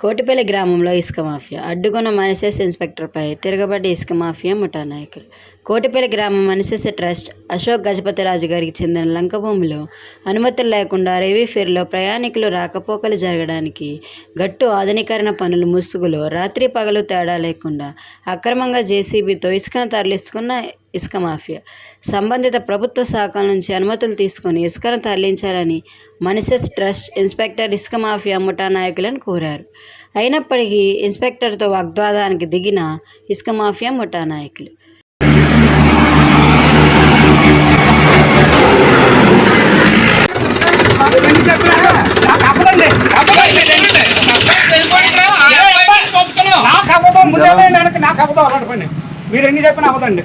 కోటిపల్లి గ్రామంలో ఇసుక మాఫియా అడ్డుకున్న మనిషెస్ ఇన్స్పెక్టర్పై తిరగబడ్డ ఇసుక మాఫియా ముఠా నాయకులు. కోటిపల్లి గ్రామం మనిషెస్ ట్రస్ట్ అశోక్ గజపతిరాజు గారికి చెందిన లంక భూమిలో అనుమతులు లేకుండా రేవీ ఫేర్లో ప్రయాణికులు రాకపోకలు జరగడానికి గట్టు ఆధునీకరణ పనులు ముసుగులో రాత్రి పగలు తేడా లేకుండా అక్రమంగా జేసీబీతో ఇసుకను తరలిస్తున్న ఇసుక మాఫియా సంబంధిత ప్రభుత్వ శాఖల నుంచి అనుమతులు తీసుకుని ఇసుకను తరలించాలని మనిషెస్ ట్రస్ట్ ఇన్స్పెక్టర్ ఇసుక మాఫియా ముఠా నాయకులను కోరారు. అయినప్పటికీ ఇన్స్పెక్టర్తో వాగ్వాదానికి దిగిన ఇసుక మాఫియా ముఠా నాయకులు మీరు ఎన్ని చెప్పిన అవదండి,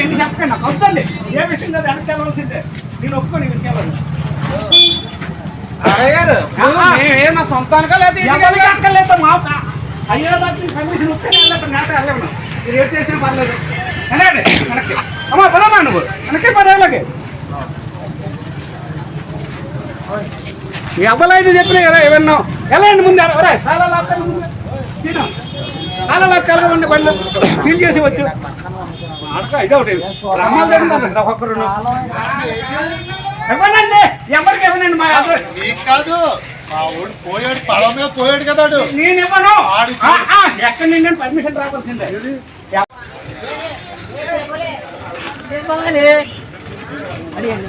ఎన్ని చెప్పండి నాకు వద్దండి. ఏ విషయం కదా వెనక్కి వెళ్ళవలసిందే, నేను ఒప్పుకోని ఈ విషయాలు ఏమన్నా సొంతానికా లేదా మా అయ్యే కమిషన్ వస్తే వెళ్ళలేము. మీరు ఏం చేసినా పర్లేదు. వెనక్కి అమ్మా పదమ్మా, నువ్వు వెనక్కి పదేళ్ళకి ఎవరైనా చెప్పినా ఎలా ఏమన్నా వెళ్ళండి ముందు చాలా కలగండి బండ్లు ఫీల్ చేసి వచ్చు ఇదొకటి రమ్మాలు తెలియదు ఒక్కరు ఇవ్వనండి, ఎవరికి ఇవ్వనండి. మా కాదు పోయాడు పడవ మీద పోయాడు కదా నేను ఇవ్వను. ఎక్కడి నుండి పర్మిషన్ రావాల్సిందే. అడిగండి